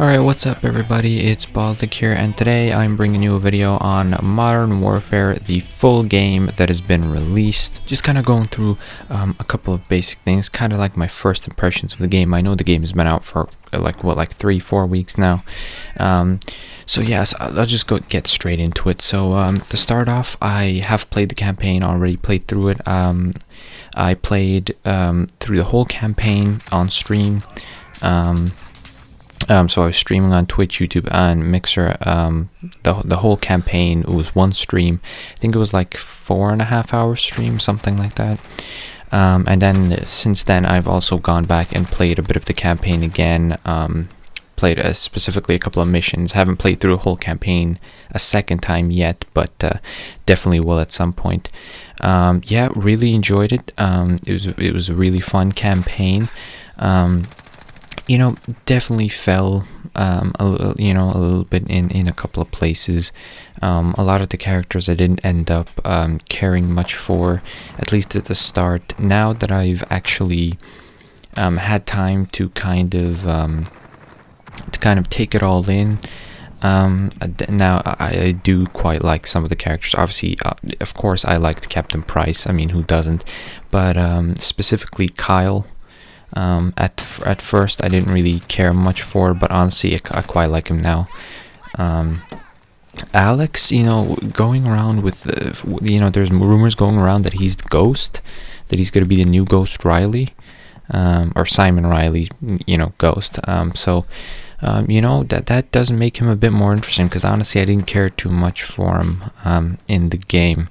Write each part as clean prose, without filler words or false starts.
Alright, what's up everybody, it's Baltic here, and today I'm bringing you a video on Modern Warfare, the full game that has been released. Just kind of going through a couple of basic things, kind of like my first impressions of the game. I know the game has been out for like 3-4 weeks now. So yes, I'll just get straight into it. So to start off, I have played the campaign, already played through it. I played through the whole campaign on stream. So I was streaming on Twitch, YouTube, and Mixer. The whole campaign, it was one stream. I think it was like 4.5 hour stream, something like that. And then since then, I've also gone back and played a bit of the campaign again. Played specifically a couple of missions. Haven't played through the whole campaign a second time yet, but definitely will at some point. Yeah, really enjoyed it. It was a really fun campaign. You know, definitely fell a little bit in a couple of places. A lot of the characters I didn't end up caring much for, at least at the start. Now that I've actually had time to kind of take it all in, now I do quite like some of the characters. Obviously, of course, I liked Captain Price. I mean, who doesn't? But specifically Kyle. At first I didn't really care much for, but honestly I quite like him now. Alex, you know, going around with there's rumors going around that he's the Ghost, that he's going to be the new Ghost Riley, or Simon Riley, you know, Ghost. You know, that does make him a bit more interesting, because honestly I didn't care too much for him in the game.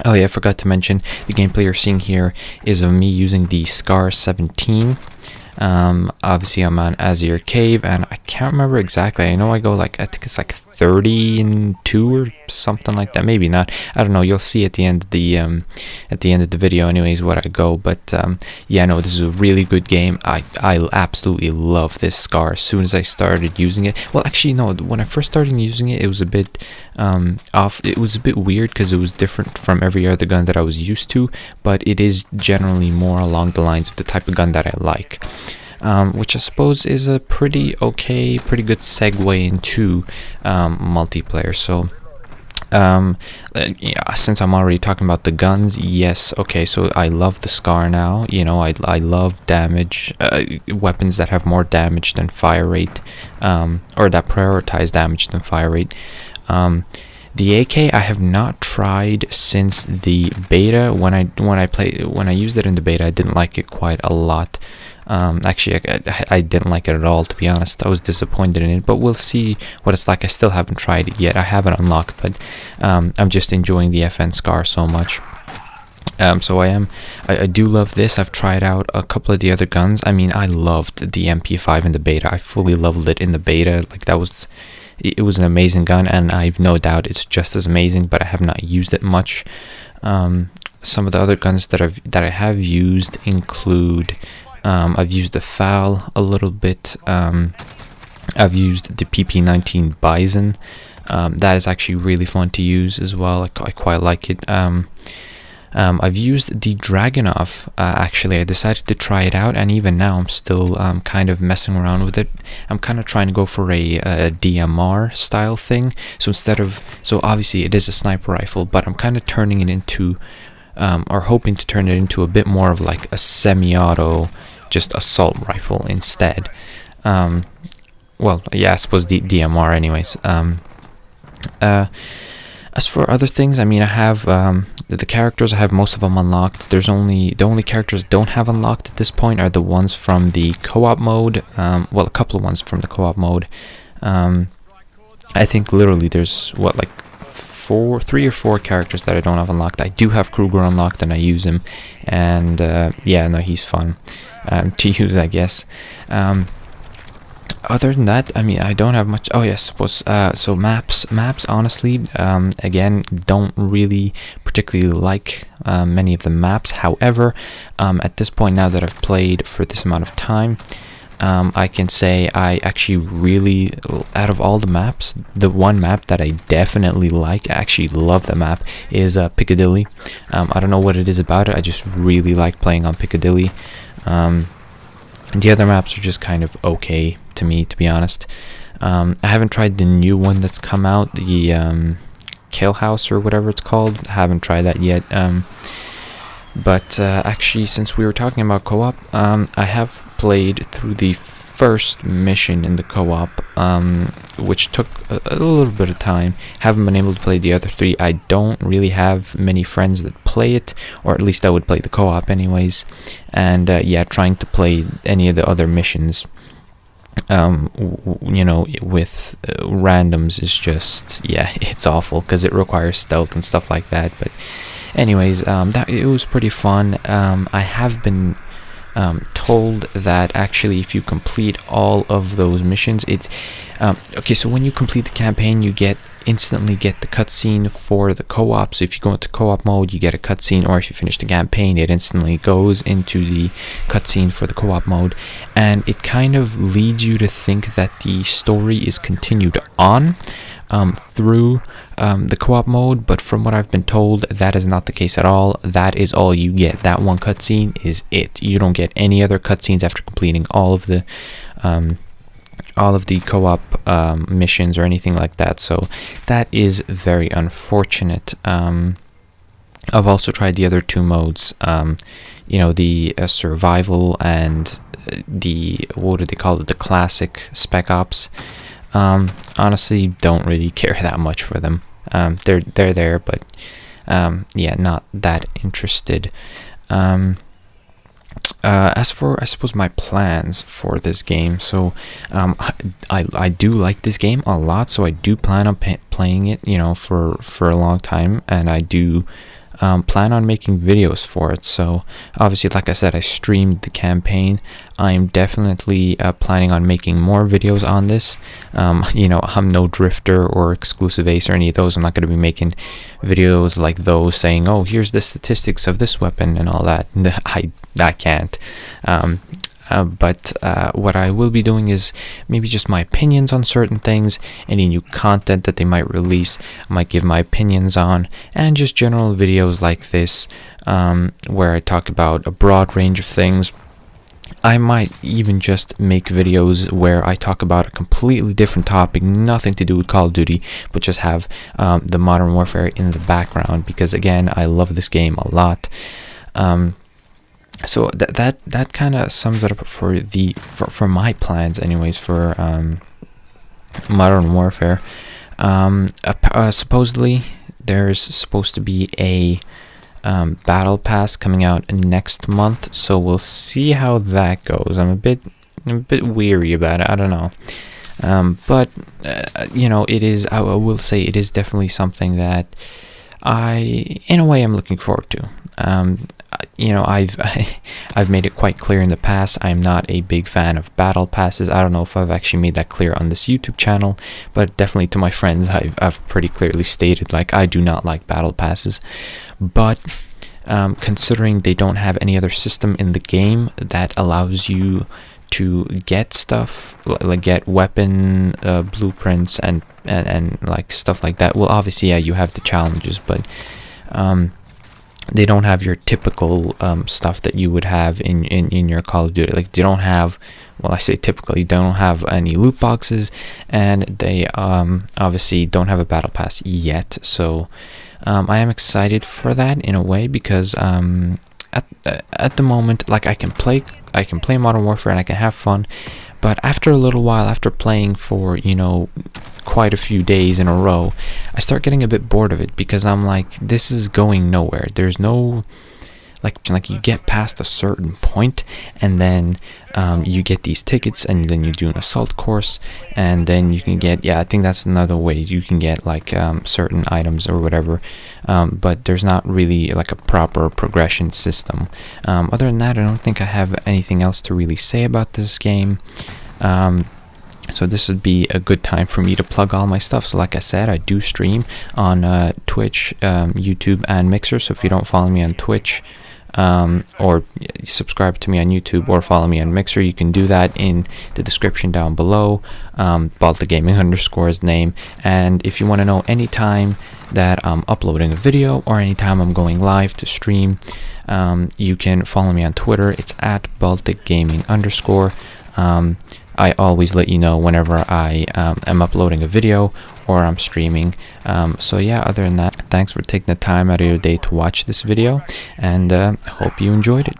Oh yeah, I forgot to mention, the gameplay you're seeing here is of me using the Scar 17. Obviously I'm on Azure Cave, and I can't remember exactly. I know I go like, I think it's like 32 or something like that. Maybe not. I don't know. You'll see at the end of the video anyways what I go. But yeah, no, this is a really good game. I absolutely love this Scar. As soon as I started using it, well, actually no, when I first started using it, it was a bit off. It was a bit weird because it was different from every other gun that I was used to, but it is generally more along the lines of the type of gun that I like. Which I suppose is a pretty good segue into multiplayer. So yeah, since I'm already talking about the guns, yes, okay, so I love the Scar now. You know, I love damage, weapons that have more damage than fire rate, or that prioritize damage than fire rate. The AK I have not tried since the beta. When I used it in the beta, I didn't like it quite a lot. Actually, I didn't like it at all, to be honest. I was disappointed in it, but we'll see what it's like. I still haven't tried it yet. I haven't unlocked, but I'm just enjoying the FN Scar so much. So I do love this. I've tried out a couple of the other guns. I mean, I loved the MP5 in the beta. I fully leveled it in the beta. Like, it was an amazing gun, and I've no doubt it's just as amazing, but I have not used it much. Some of the other guns that I have used include, I've used the FAL a little bit. I've used the PP19 Bison. That is actually really fun to use as well. I quite like it. I've used the Dragunov. Actually, I decided to try it out, and even now I'm still kind of messing around with it. I'm kind of trying to go for a DMR style thing. So so obviously it is a sniper rifle, but I'm kind of turning it into, or hoping to turn it into a bit more of like a semi-auto, just assault rifle instead. Well, yeah, I suppose DMR anyways. As for other things, I mean, I have the characters. I have most of them unlocked. The only characters I don't have unlocked at this point are the ones from the co-op mode. Well, a couple of ones from the co-op mode. I think literally there's like 3 or 4 characters that I don't have unlocked. I do have Kruger unlocked, and I use him, and yeah, no, he's fun to use, I guess. Other than that, I mean, I don't have much. Oh yes, so maps honestly, again, don't really particularly like many of the maps. However, at this point, now that I've played for this amount of time, I can say I actually really, out of all the maps, the one map that I definitely like, I actually love the map, is Piccadilly. I don't know what it is about it. I just really like playing on Piccadilly. The other maps are just kind of okay to me, to be honest. I haven't tried the new one that's come out, the Kill House or whatever it's called. I haven't tried that yet. But actually, since we were talking about co-op, I have played through the first mission in the co-op, which took a little bit of time. Haven't been able to play the other three. I don't really have many friends that play it, or at least I would play the co-op anyways. And yeah, trying to play any of the other missions, you know, with randoms is just, yeah, it's awful because it requires stealth and stuff like that. But anyways, that it was pretty fun. I have been told that actually if you complete all of those missions, it's okay, so when you complete the campaign, you instantly get the cutscene for the co-op. So if you go into co-op mode, you get a cutscene, or if you finish the campaign, it instantly goes into the cutscene for the co-op mode, and it kind of leads you to think that the story is continued on through the co-op mode. But from what I've been told, that is not the case at all. That is all you get. That one cutscene is it. You don't get any other cutscenes after completing all of the co-op missions or anything like that. So that is very unfortunate. I've also tried the other two modes, you know, the survival and the, what do they call it, the classic Spec Ops. Honestly, don't really care that much for them. They're there, but yeah, not that interested. As for, I suppose, my plans for this game, so I do like this game a lot, so I do plan on playing it, you know, for a long time, and I do plan on making videos for it. So obviously, like I said, I streamed the campaign. I'm definitely planning on making more videos on this. You know, I'm no Drifter or Exclusive Ace or any of those. I'm not going to be making videos like those saying, oh, here's the statistics of this weapon and all that. I can't. But what I will be doing is maybe just my opinions on certain things, any new content that they might release, I might give my opinions on, and just general videos like this, where I talk about a broad range of things. I might even just make videos where I talk about a completely different topic, nothing to do with Call of Duty, but just have the Modern Warfare in the background, because again, I love this game a lot. So that kind of sums it up for my plans, anyways, for Modern Warfare. Supposedly there's supposed to be a battle pass coming out next month, so we'll see how that goes. I'm a bit weary about it. I don't know, but you know, it is. I will say it is definitely something that in a way, I'm looking forward to. You know, I've made it quite clear in the past, I'm not a big fan of battle passes. I don't know if I've actually made that clear on this YouTube channel, but definitely to my friends, I've pretty clearly stated, like, I do not like battle passes. But considering they don't have any other system in the game that allows you to get stuff, like get weapon blueprints and like stuff like that, well, obviously, yeah, you have the challenges, but they don't have your typical stuff that you would have in your Call of Duty. Like, they don't have, well, I say typically, they don't have any loot boxes, and they obviously don't have a battle pass yet. So I am excited for that in a way, because at the moment, like, I can play Modern Warfare and I can have fun, but after a little while, after playing for, you know, quite a few days in a row, I start getting a bit bored of it, because I'm like, this is going nowhere. There's no, like you get past a certain point, and then you get these tickets, and then you do an assault course, and then you can get, yeah, I think that's another way you can get, like, certain items or whatever, but there's not really like a proper progression system. Other than that, I don't think I have anything else to really say about this game. So this would be a good time for me to plug all my stuff. So like I said, I do stream on Twitch, YouTube, and Mixer. So if you don't follow me on Twitch, or subscribe to me on YouTube or follow me on Mixer, you can do that in the description down below. Baltic Gaming _ is name. And if you want to know anytime that I'm uploading a video or anytime I'm going live to stream, you can follow me on Twitter. It's at Baltic Gaming _. I always let you know whenever I am uploading a video or I'm streaming. So yeah, other than that, thanks for taking the time out of your day to watch this video, and hope you enjoyed it.